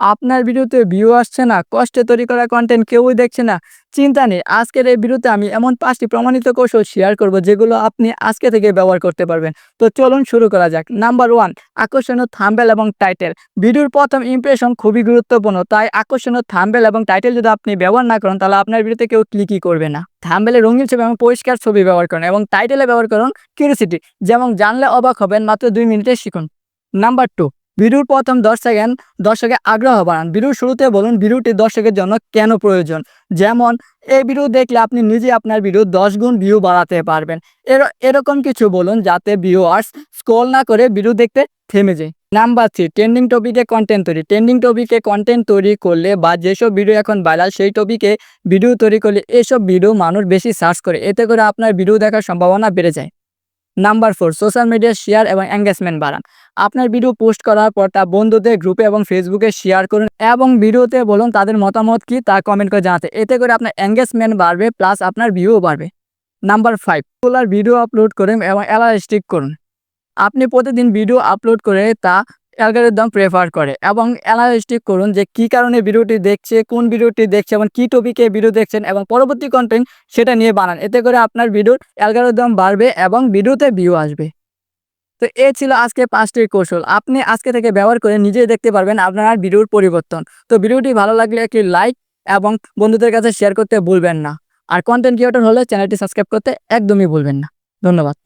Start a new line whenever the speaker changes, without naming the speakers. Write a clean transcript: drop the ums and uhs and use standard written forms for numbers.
আপনার ভিডিওতে ভিউ আসছে না, কষ্টে তৈরি করা কনটেন্ট কেউই দেখছে না। চিন্তা নেই। আজকের এই ভিডিওতে আমি এমন ৫ টি প্রমাণিত কৌশল শেয়ার করব যেগুলো আপনি আজকে থেকে ব্যবহার করতে পারবেন। তো চলুন শুরু করা যাক। নাম্বার 1, আকর্ষণীয় থাম্বনেল এবং টাইটেল। ভিডিওর ১ম ইমপ্রেশন খুবই গুরুত্বপূর্ণ। তাই আকর্ষণীয় থাম্বনেল এবং টাইটেল যদি আপনি ব্যবহার না করেন তাহলে আপনার ভিডিওতে কেউ ক্লিকই করবে না। থাম্বনেলে রঙিন ছবি এবং পরিষ্কার ছবি ব্যবহার করুন এবং টাইটেলে ব্যবহার করুন কিউরিওসিটি, যেমন জানলে অবাক হবেন, মাত্র ২ মিনিটে শিখুন। নাম্বার 2, ভিডিওর প্রথম ১০ সেকেন্ড দর্শকের আগ্রহ বাড়ান। ভিডিওর শুরুতে বলুন ভিডিওটি দর্শকের জন্য কেন প্রয়োজন। যেমন, এই ভিডিও দেখলে আপনি নিজে আপনার ভিডিও ১০ গুণ ভিউ বাড়াতে পারবেন। এরকম কিছু বলুন যাতে ভিউয়ার্স স্ক্রল না করে ভিডিও দেখতে থেমে যায়। নাম্বার 3, ট্রেন্ডিং টপিকে কন্টেন্ট তৈরি। ট্রেন্ডিং টপিকে কন্টেন্ট তৈরি করলে বা যেসব ভিডিও এখন ভাইরাল সেই টপিকে ভিডিও তৈরি করলে এসব ভিডিও মানুষ বেশি সার্চ করে। এতে করে আপনার ভিডিও দেখার সম্ভাবনা বেড়ে যায়। নাম্বার 4, সোশ্যাল মিডিয়া শেয়ার এবং এঙ্গেজমেন্ট বাড়ান। আপনার ভিডিও পোস্ট করার পর তা বন্ধুদের গ্রুপে এবং ফেসবুকে শেয়ার করুন এবং ভিডিওতে বলুন তাদের মতামত কি তা কমেন্ট করে জানাতে। এতে করে আপনার এঙ্গেজমেন্ট বাড়বে, প্লাস আপনার ভিউও বাড়বে। নাম্বার 5, রেগুলার ভিডিও আপলোড করুন এবং অ্যালার্জিস্টিক করুন। আপনি প্রতিদিন ভিডিও আপলোড করে তা অ্যালগরিদম প্রেফার করে এবং অ্যানালাইসিস করুন যে কী কারণে ভিডিওটি দেখছে, কোন ভিডিওটি দেখছে এবং কী টপিকে ভিডিও দেখছেন এবং পরবর্তী কন্টেন্ট সেটা নিয়ে বানান। এতে করে আপনার ভিডিওর অ্যালগরিদম বাড়বে এবং ভিডিওতে ভিউ আসবে। তো এ ছিল আজকে ৫টি কৌশল। আপনি আজকে থেকে ব্যবহার করে নিজেই দেখতে পারবেন আপনার ভিডিওর পরিবর্তন। তো ভিডিওটি ভালো লাগলে একটি লাইক এবং বন্ধুদের কাছে শেয়ার করতে ভুলবেন না। আর কন্টেন্ট ক্রিয়েটর হলে চ্যানেলটি সাবস্ক্রাইব করতে একদমই ভুলবেন না। ধন্যবাদ।